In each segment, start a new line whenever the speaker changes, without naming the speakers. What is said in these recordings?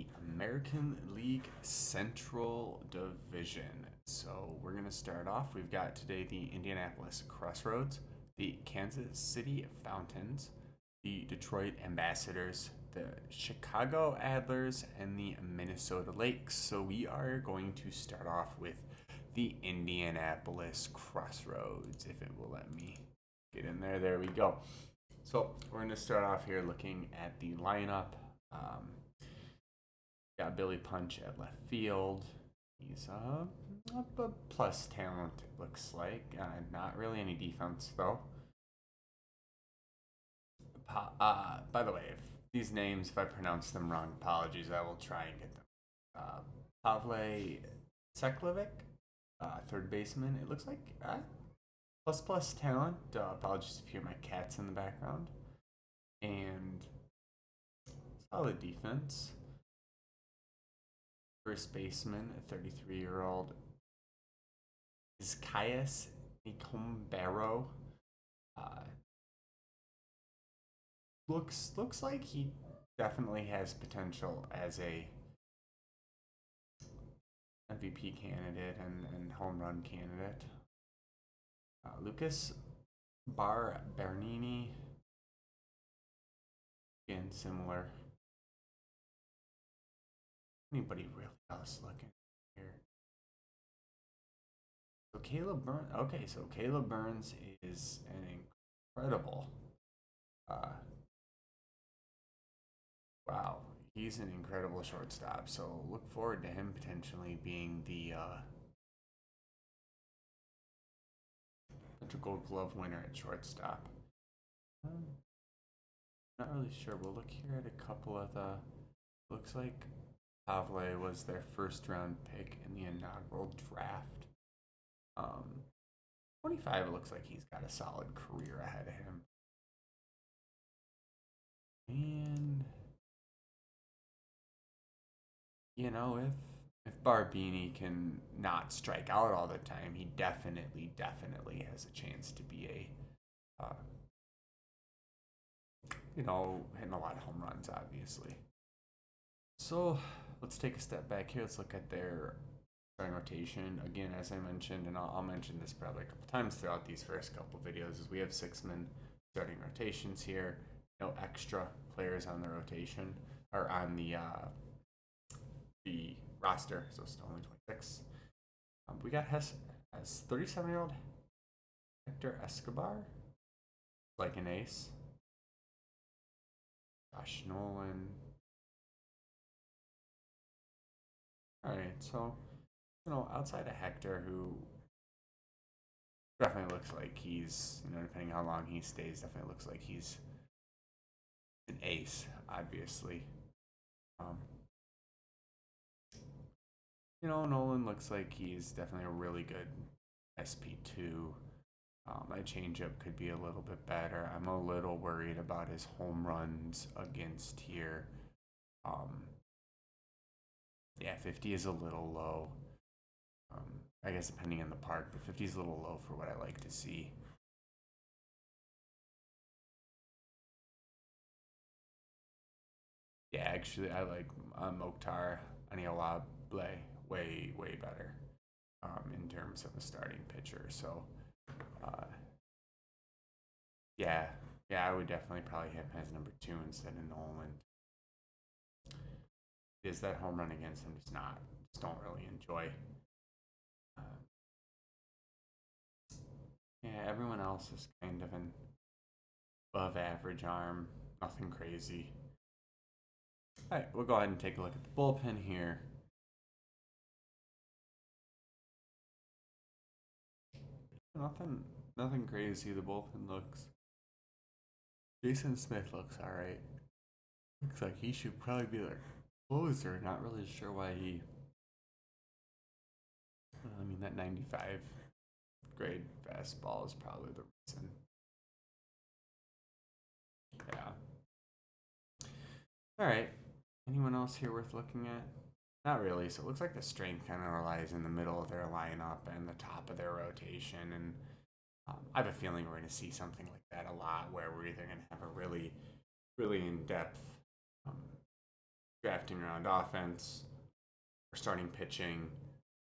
the American League Central Division. So we're going to start off. We've got today the Indianapolis Crossroads, the Kansas City Fountains, the Detroit Ambassadors, the Chicago Adlers, and the Minnesota Lakes. So we are going to start off with the Indianapolis Crossroads, if it will let me get in there. There we go. So we're going to start off here looking at the lineup. Got Billy Punch at left field. He's a plus talent, it looks like. Not really any defense, though. By the way, if these names, if I pronounce them wrong, apologies. I will try and get them. Pavle Seklevic, third baseman, it looks like. Plus talent. Apologies if you hear my cats in the background. And solid defense. First baseman, a 33-year-old Isaias Nicombero. Looks like he definitely has potential as a MVP candidate and home run candidate. Lucas Bernini, again similar. Anybody really else looking here? So Caleb Burns. Okay, so Caleb Burns is an incredible. Wow, he's an incredible shortstop. So look forward to him potentially being the Gold Glove winner at shortstop. Not really sure. We'll look here at a couple of the. Looks like Pavle was their first round pick in the inaugural draft. 25, it looks like he's got a solid career ahead of him. And you know, if Barbini can not strike out all the time, he definitely has a chance to be a hitting a lot of home runs, obviously. So let's take a step back here. Let's look at their starting rotation. Again, as I mentioned, and I'll mention this probably a couple times throughout these first couple videos, is we have 6-man starting rotations here. No extra players on the rotation, or on the roster, so it's only 26. We got as 37-year-old Hector Escobar, like an ace. Josh Nolan. Alright, so, outside of Hector, who definitely looks like he's, depending how long he stays, definitely looks like he's an ace, obviously. Nolan looks like he's definitely a really good SP2. My changeup could be a little bit better. I'm a little worried about his home runs against here. 50 is a little low. I guess depending on the park, but 50 is a little low for what I like to see. Yeah, actually, I like Mokhtar Aniolable way better in terms of a starting pitcher. So, I would definitely probably have him as number 2 instead of Nolan. Is that home run against him just don't really enjoy. Everyone else is kind of an above average arm, nothing crazy. Alright, we'll go ahead and take a look at the bullpen here. Nothing crazy. The bullpen looks. Jason Smith looks alright. Looks like he should probably be their closer. Not really sure why he. That 95 grade fastball is probably the reason. Yeah. Alright. Anyone else here worth looking at? Not really. So it looks like the strength kind of relies in the middle of their lineup and the top of their rotation. And I have a feeling we're going to see something like that a lot, where we're either going to have a really in-depth drafting around offense, or starting pitching,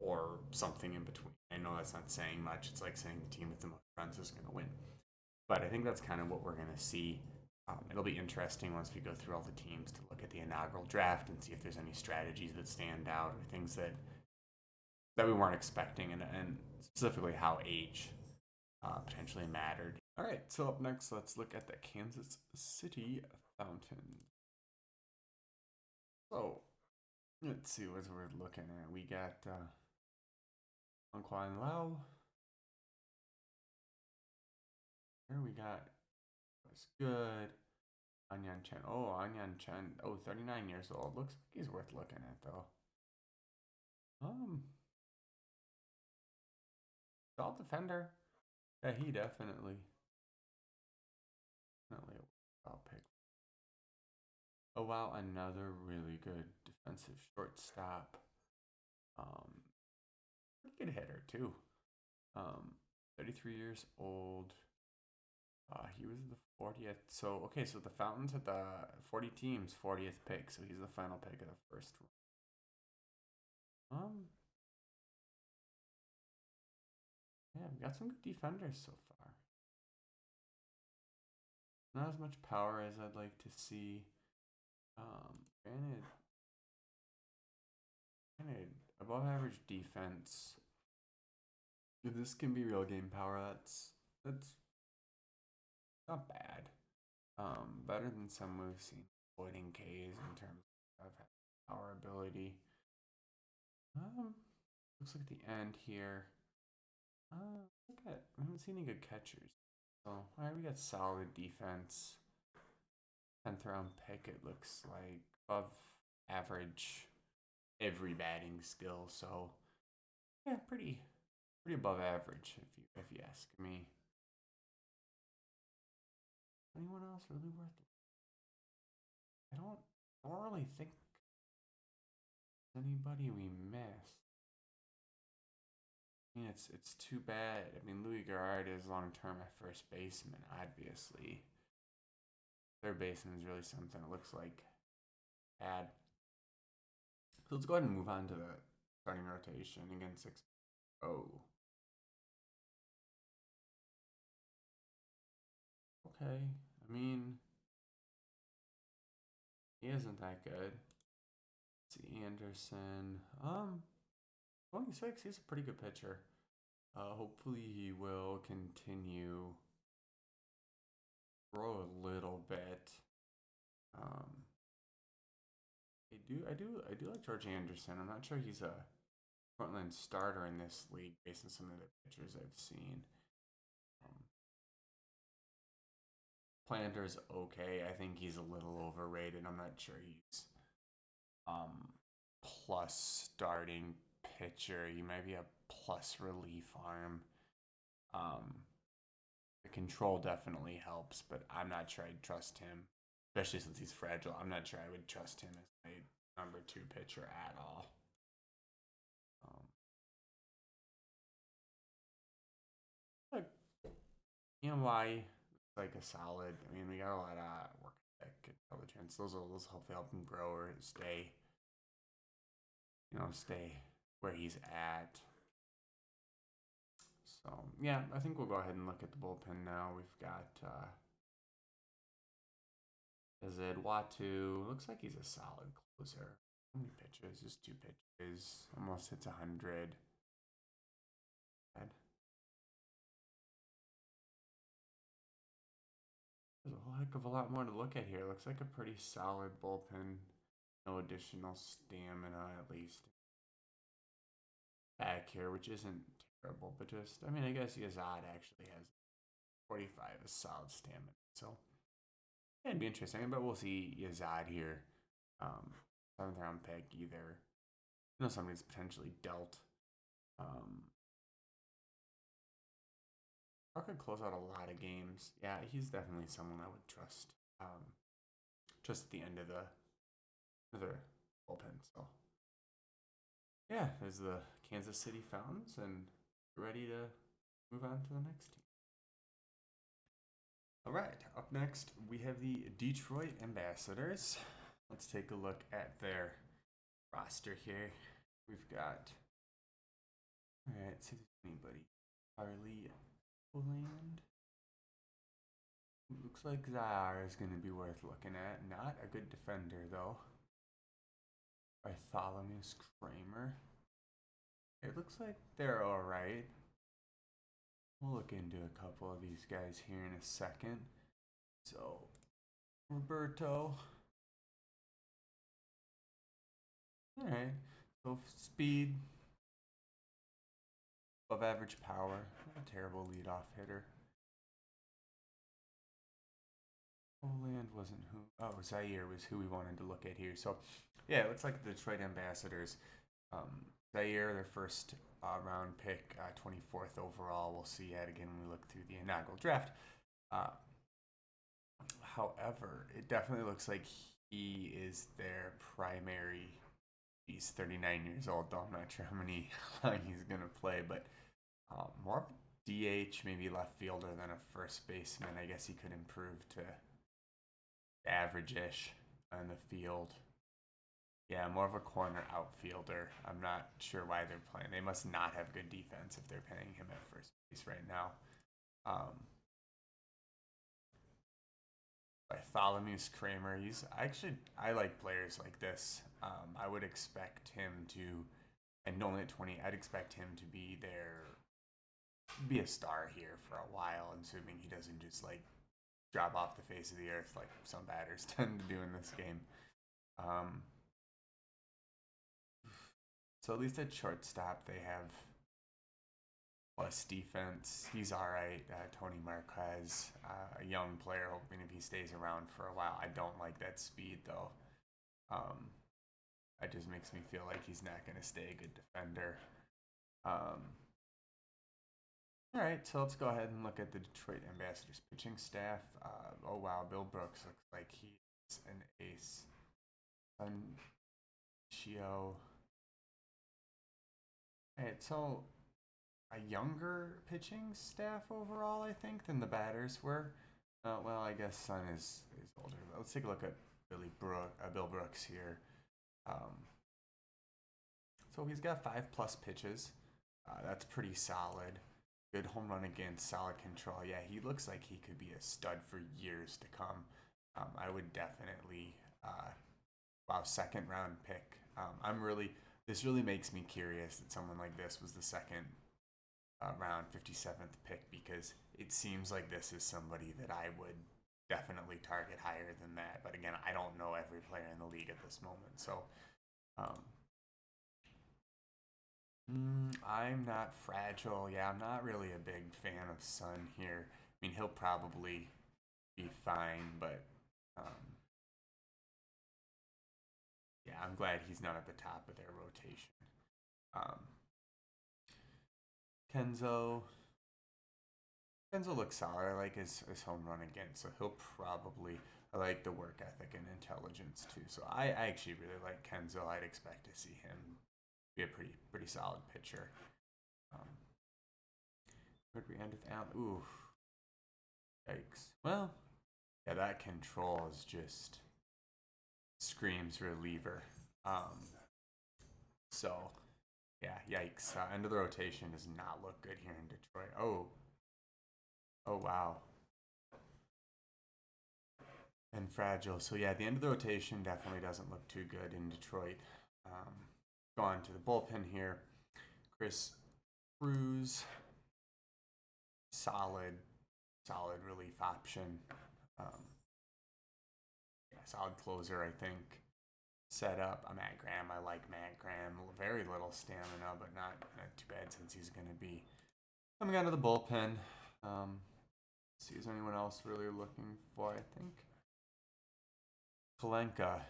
or something in between. I know that's not saying much. It's like saying the team with the most runs is going to win. But I think that's kind of what we're going to see. It'll be interesting once we go through all the teams to look at the inaugural draft and see if there's any strategies that stand out or things that we weren't expecting, and specifically how age potentially mattered. All right, so up next, let's look at the Kansas City Fountain. So let's see what we're looking at. We got Quan Lau. Here we got was good. Anyan Chen. Oh, Anyan Chen. Oh, 39 years old. Looks like he's worth looking at though. Solid defender. Yeah, he definitely a well pick. Oh wow, another really good defensive shortstop. Pretty good hitter too. 33 years old. He was the 40th. So okay, so the Fountains at the 40 teams, 40th pick. So he's the final pick of the first round. Yeah, we got some good defenders so far. Not as much power as I'd like to see. Granted, above average defense. If this can be real game power, that's not bad. Better than some we've seen avoiding Ks in terms of power ability. Looks like the end here. We haven't seen any good catchers. So, alright, we got solid defense. 10th round pick, it looks like above average every batting skill. So, yeah, pretty above average if you ask me. Anyone else really worth it? I don't really think anybody we missed. I mean, it's too bad. I mean, Louis Garrard is long term at first baseman, obviously. Third baseman is really something it looks like. Bad. So let's go ahead and move on to the starting rotation. Again, 6. Oh. Okay. I mean, he isn't that good. Let's see, Anderson. 26. He's a pretty good pitcher. Hopefully he will continue grow a little bit. I do like George Anderson. I'm not sure he's a frontline starter in this league based on some of the pitchers I've seen. Planter's okay. I think he's a little overrated. I'm not sure he's plus starting pitcher. He might be a plus relief arm. The control definitely helps, but I'm not sure I'd trust him, especially since he's fragile. I'm not sure I would trust him as my number 2 pitcher at all. why like a solid. I mean, we got a lot of work ethic, intelligence. Those hopefully help him grow or stay where he's at. So yeah, I think we'll go ahead and look at the bullpen now. We've got Zed Watu. Looks like he's a solid closer. How many pitches? Just 2 pitches. Almost hits 100. There's a whole heck of a lot more to look at here. Looks like a pretty solid bullpen. No additional stamina, at least back here, which isn't terrible, but just, I mean, I guess Yazad actually has 45 as solid stamina. So yeah, it'd be interesting. But we'll see Yazad here. 7th round pick, either. Somebody's potentially dealt. I could close out a lot of games. Yeah, he's definitely someone I would trust. Just at the end of the bullpen. So yeah, there's the Kansas City Fountains, and ready to move on to the next team. All right, up next we have the Detroit Ambassadors. let's take a look at their roster here. We've got, all right, see if there's anybody. Harley Poland. Looks like Zaire is going to be worth looking at. Not a good defender, though. Bartholomew Kramer. It looks like they're alright. We'll look into a couple of these guys here in a second. So, Roberto. Alright. So, speed. Above average power. Not a terrible leadoff hitter. Poland wasn't who. Oh, Zaire was who we wanted to look at here. So, yeah, it looks like the Detroit Ambassadors. Zaire, their first round pick, 24th overall. We'll see that again when we look through the inaugural draft. However, it definitely looks like he is their primary. He's 39 years old, though I'm not sure how long he's going to play, but more of a DH, maybe left fielder than a first baseman. I guess he could improve to average-ish on the field. Yeah, more of a corner outfielder. I'm not sure why they're playing. They must not have good defense if they're paying him at first base right now. Bartholomew Kramer. I like players like this. I would expect him to, and only at 20, I'd expect him to be a star here for a while, assuming he doesn't just like drop off the face of the earth like some batters tend to do in this game. So at least at shortstop they have plus defense. He's all right. Tony Marquez, a young player, hoping if he stays around for a while. I don't like that speed though. That just makes me feel like he's not going to stay a good defender. All right, so let's go ahead and look at the Detroit Ambassadors pitching staff. Oh wow, Bill Brooks looks like he's an ace. Shio. All right, so a younger pitching staff overall, I think, than the batters were. Well, I guess Sun is older. Let's take a look at Bill Brooks here. So he's got 5+ pitches. That's pretty solid. Good home run against, solid control. Yeah, he looks like he could be a stud for years to come. I would definitely, second round pick. This really makes me curious that someone like this was the second round 57th pick, because it seems like this is somebody that I would definitely target higher than that. But again, I don't know every player in the league at this moment, so I'm not fragile. Yeah, I'm not really a big fan of Sun here. I mean, he'll probably be fine, but yeah, I'm glad he's not at the top of their rotation. Kenzo looks solid. I like his home run again, so I like the work ethic and intelligence too. So I actually really like Kenzo. I'd expect to see him be a pretty solid pitcher. Where did we end with Allen? Ooh, yikes. Well, yeah, that control is just screams reliever. So yeah, yikes. End of the rotation does not look good here in Detroit. Oh wow. And fragile. So yeah, the end of the rotation definitely doesn't look too good in Detroit. Go on to the bullpen here. Chris Cruz, solid relief option. Solid closer, I think. Set up. Matt Graham. I like Matt Graham. Very little stamina, but not too bad since he's going to be coming out of the bullpen. See, is there anyone else really looking for? I think Kalenka,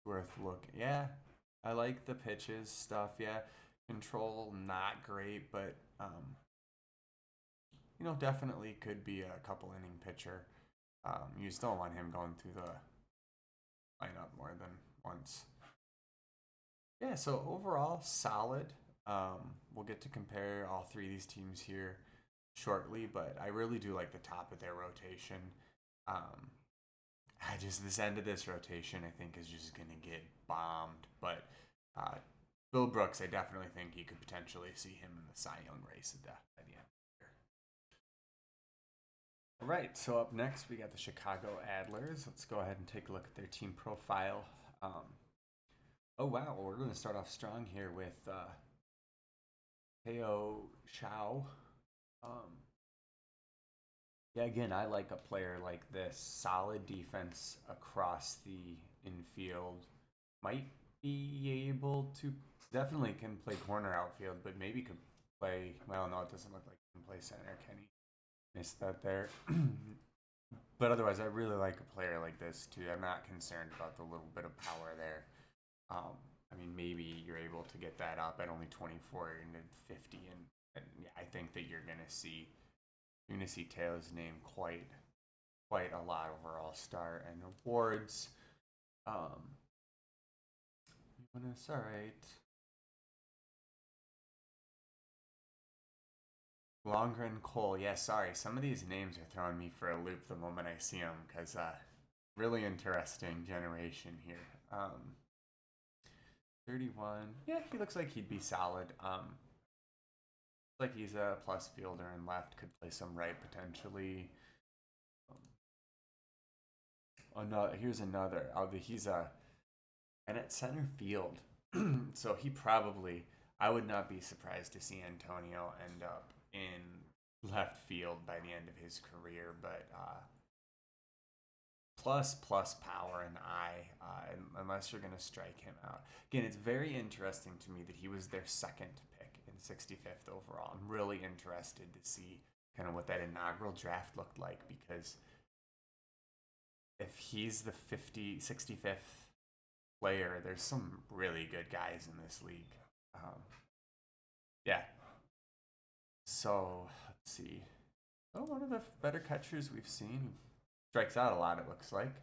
worth looking. Yeah, I like the pitches stuff. Yeah, control not great, but definitely could be a couple inning pitcher. You just don't want him going through the lineup more than once. Yeah, so overall solid. We'll get to compare all three of these teams here shortly, but I really do like the top of their rotation. just this end of this rotation, I think, is just going to get bombed. But Bill Brooks, I definitely think you could potentially see him in the Cy Young race by the end of the year. All right, so up next we got the Chicago Adlers. Let's go ahead and take a look at their team profile. Oh wow, we're going to start off strong here with Teo Chow. Yeah, again, I like a player like this. Solid defense across the infield. Might be able to, definitely can play corner outfield, but maybe could play, well, no, it doesn't look like he can play center. Kenny missed that there. But otherwise, I really like a player like this, too. I'm not concerned about the little bit of power there. I mean, maybe you're able to get that up at only 24 and 50, and yeah, I think that you're gonna see Taylor's name quite a lot over All-Star and awards. All right. Longren Cole. Yeah, sorry. Some of these names are throwing me for a loop the moment I see them because really interesting generation here. 31. Yeah, he looks like he'd be solid. Like he's a plus fielder and left, could play some right potentially. Here's another. He's and at center field, so he probably. I would not be surprised to see Antonio end up in left field by the end of his career, but plus power and unless you're going to strike him out. Again, it's very interesting to me that he was their second pick in 65th overall. I'm really interested to see kind of what that inaugural draft looked like, because if he's the 65th player, there's some really good guys in this league. Yeah. So, let's see. Oh, one of the better catchers we've seen. Strikes out a lot, it looks like.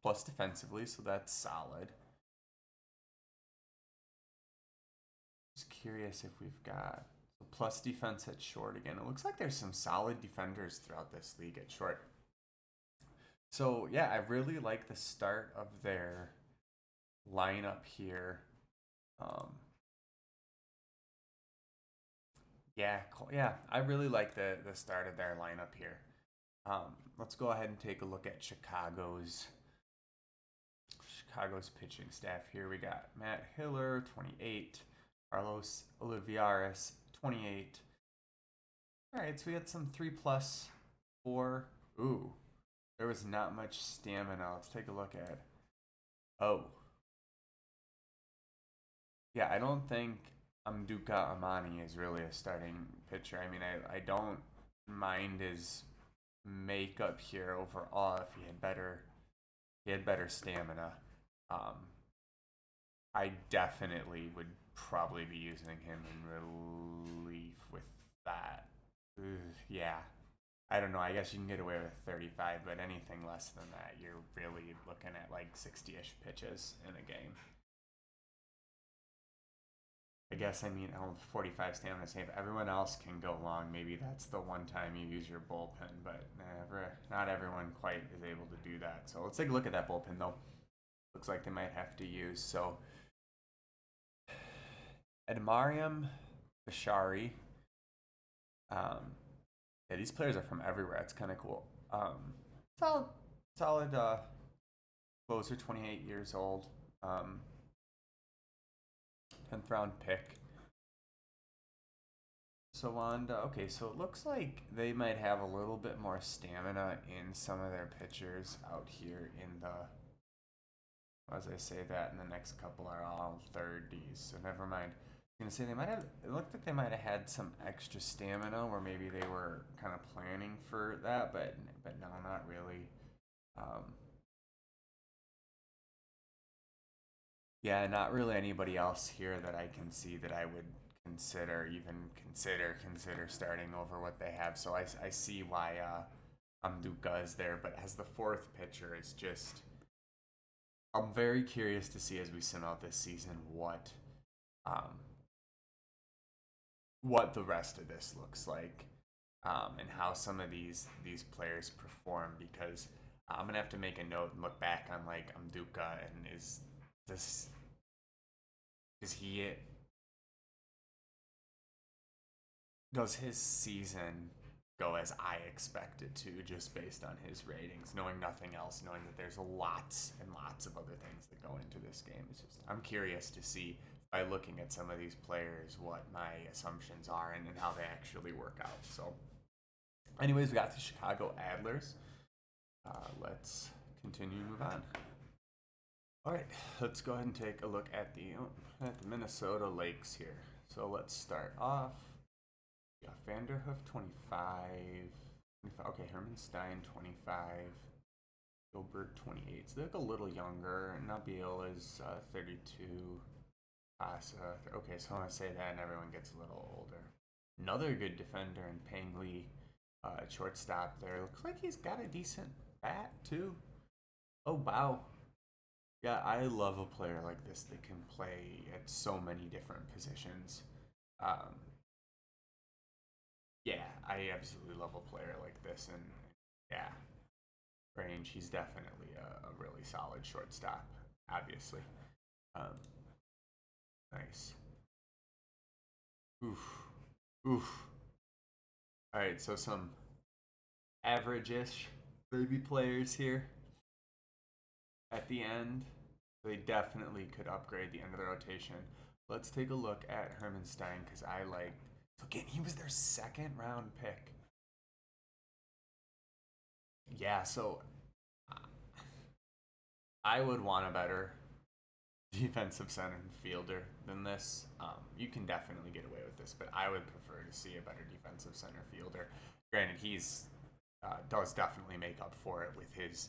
Plus defensively, so that's solid. Just curious if we've got plus defense at short again. It looks like there's some solid defenders throughout this league at short. So, yeah, I really like the start of their lineup here. Yeah, I really like the start of their lineup here. Let's go ahead and take a look at Chicago's pitching staff here. We got Matt Hiller, 28, Carlos Olivares, 28. All right, so we had some 3+, 4. Ooh, there was not much stamina. Let's take a look at. Oh. Yeah, I don't think Amduka Amani is really a starting pitcher. I mean, I don't mind his makeup here overall if he had better stamina. I definitely would probably be using him in relief with that. Yeah. I don't know. I guess you can get away with 35, but anything less than that, you're really looking at like 60-ish pitches in a game. I guess, 45 stamina save. Everyone else can go long. Maybe that's the one time you use your bullpen, but not everyone quite is able to do that. So let's take a look at that bullpen, though. Looks like they might have to use. So, Edmariam Bashari. Yeah, these players are from everywhere. It's kind of cool. Solid closer, 28 years old. 10th round pick. So okay, so it looks like they might have a little bit more stamina in some of their pitchers out here in the, as I say that, and the next couple are all 30s, so never mind. I was gonna say it looked like they might have had some extra stamina, or maybe they were kind of planning for that, but no, not really. Yeah, not really anybody else here that I can see that I would consider starting over what they have. So I see why Amduka is there, but as the fourth pitcher, it's just, I'm very curious to see as we sim out this season what the rest of this looks like, and how some of these players perform, because I'm gonna have to make a note and look back on like Amduka and this is he does his season go as I expect it to, just based on his ratings, knowing nothing else, knowing that there's lots and lots of other things that go into this game. It's just I'm curious to see by looking at some of these players what my assumptions are and how they actually work out. So, anyways, we got the Chicago Adlers. Let's continue and move on. All right, let's go ahead and take a look at the Minnesota Lakes here. So let's start off. Yeah, Vanderhoof 25. Okay, Herman Stein 25. Gilbert 28. So they look a little younger. Nabil is 32. Okay, so I want to say that and everyone gets a little older. Another good defender in Peng Li at shortstop there. Looks like he's got a decent bat too. Oh, wow. Yeah, I love a player like this that can play at so many different positions. Yeah, I absolutely love a player like this, and yeah, range. He's definitely a really solid shortstop, obviously. Nice. Oof, oof. All right, so some average-ish baby players here at the end. They definitely could upgrade the end of the rotation. Let's take a look at Herman Stein because I like. So again, he was their second round pick. Yeah, so I would want a better defensive center and fielder than this. You can definitely get away with this, but I would prefer to see a better defensive center fielder. Granted, he's does definitely make up for it with his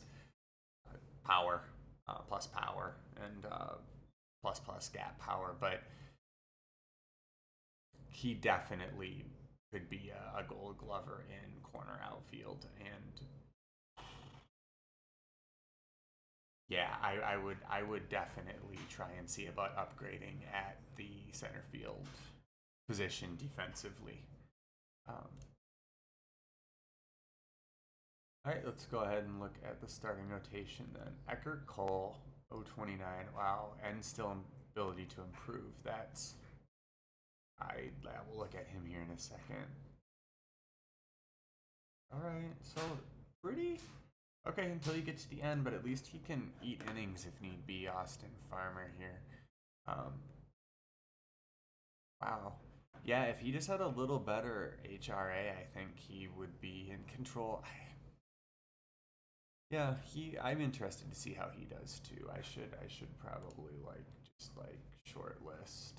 power, plus power, and plus gap power, but he definitely could be a Gold Glover in corner outfield, and yeah, I would definitely try and see about upgrading at the center field position defensively. All right, let's go ahead and look at the starting rotation then. Eckert Cole, 029. Wow, and still ability to improve. I will look at him here in a second. All right, so pretty okay until you get to the end, but at least he can eat innings if need be. Austin Farmer here. Wow. Yeah, if he just had a little better HRA, I think he would be in control. Yeah, I'm interested to see how he does too. I should probably just shortlist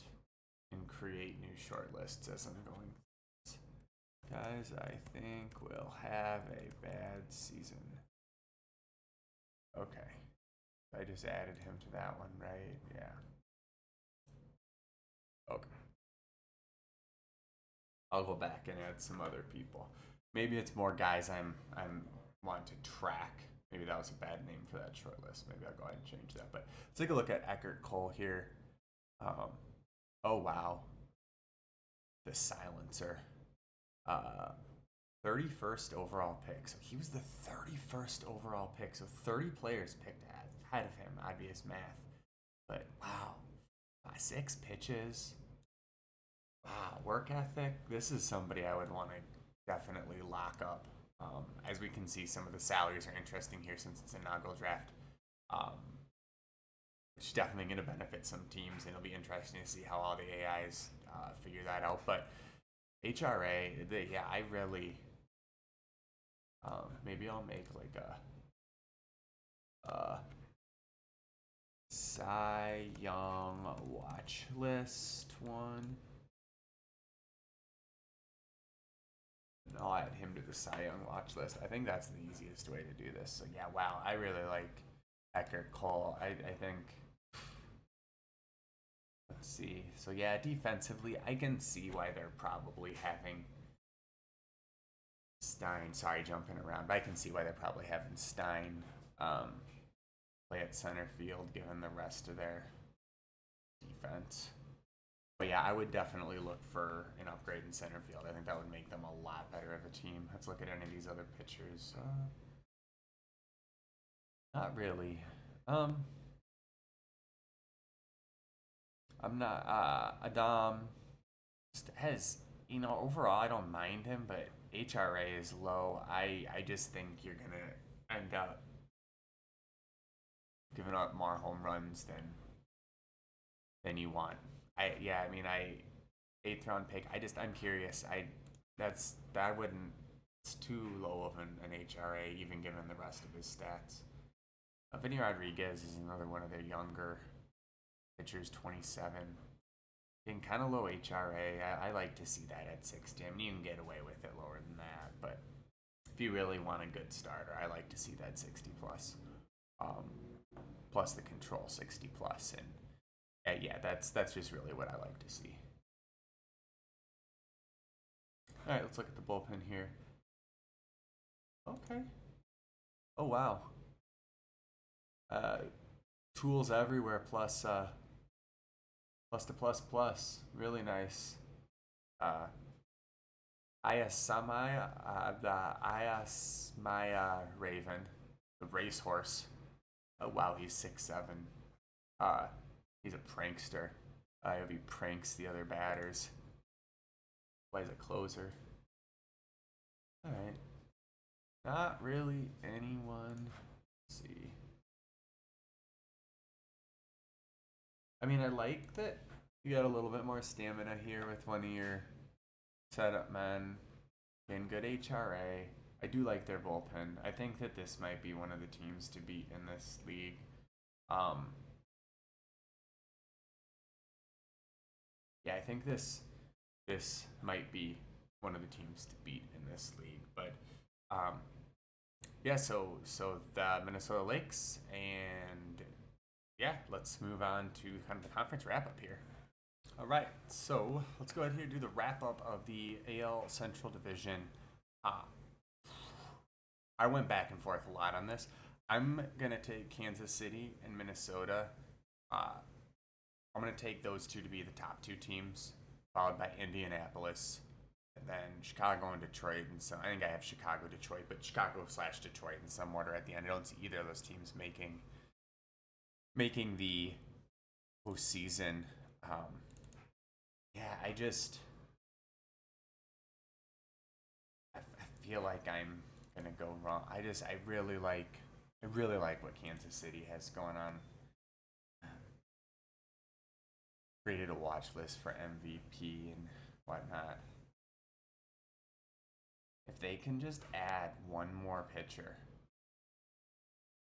and create new shortlists as I'm going. Guys, I think we'll have a bad season. Okay. I just added him to that one, right? Yeah. Okay. I'll go back and add some other people. Maybe it's more guys I'm want to track. Maybe that was a bad name for that short list. Maybe I'll go ahead and change that. But let's take a look at Eckert Cole here. Oh wow. The silencer. 31st overall pick. So he was the 31st overall pick. So 30 players picked ahead of him. Obvious math. But wow. 6 pitches. Wow. Work ethic. This is somebody I would want to definitely lock up. As we can see, some of the salaries are interesting here since it's an inaugural draft. Which is definitely going to benefit some teams, and it'll be interesting to see how all the AIs figure that out. But HRA, yeah, I really maybe I'll make like a Cy Young watch list one. And I'll add him to the Cy Young watch list. I think that's the easiest way to do this. So yeah, wow, I really like Eckert Cole. I think. Let's see. So yeah, defensively, I can see why they're probably having Stein. Sorry, jumping around, but I can see why they're probably having Stein play at center field, given the rest of their defense. But yeah, I would definitely look for an upgrade in center field. I think that would make them a lot better of a team. Let's look at any of these other pitchers. Not really. I'm not. Adam has, overall, I don't mind him, but HRA is low. I just think you're gonna end up giving up more home runs than you want. I eighth round pick. I'm curious. That wouldn't. It's too low of an HRA, even given the rest of his stats. Vinny Rodriguez is another one of their younger pitchers, 27. Getting kind of low HRA. I like to see that at 60. I mean, you can get away with it lower than that, but if you really want a good starter, I like to see that 60 plus. Plus the control 60 plus, and yeah, that's just really what I like to see. All right, let's look at the bullpen here. Okay. Oh wow. Tools everywhere plus plus to plus plus. Really nice. Ayasmaya Raven, the racehorse. Oh wow, he's 6'7". He's a prankster. He pranks the other batters. Why is a closer? All right. Not really anyone. Let's see. I mean, I like that you got a little bit more stamina here with one of your setup men. Getting good HRA. I do like their bullpen. I think that this might be one of the teams to beat in this league. Yeah, I think this might be one of the teams to beat in this league. But yeah, so the Minnesota Lynx, and yeah, let's move on to kind of the conference wrap up here. All right, so let's go ahead here and do the wrap up of the AL Central Division. I went back and forth a lot on this. I'm gonna take Kansas City and Minnesota. I'm gonna take those two to be the top two teams, followed by Indianapolis, and then Chicago and Detroit. And so I think I have Chicago, Detroit, but Chicago/Detroit in some order at the end. I don't see either of those teams making the postseason. Yeah, I feel like I'm gonna go wrong. I really like what Kansas City has going on. Created a watch list for MVP and whatnot. If they can just add one more pitcher,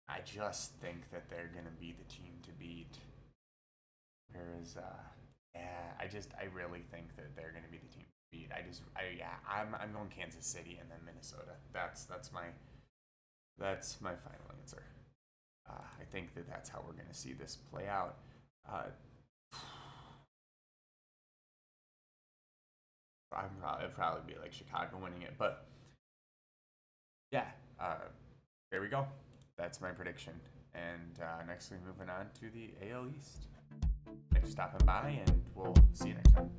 I just think that they're gonna be the team to beat. Whereas, I really think that they're gonna be the team to beat. I'm going Kansas City and then Minnesota. That's my final answer. I think that that's how we're gonna see this play out. It'd probably be like Chicago winning it, but yeah, there we go. That's my prediction. And next we're moving on to the AL East. Thanks for stopping by, and we'll see you next time.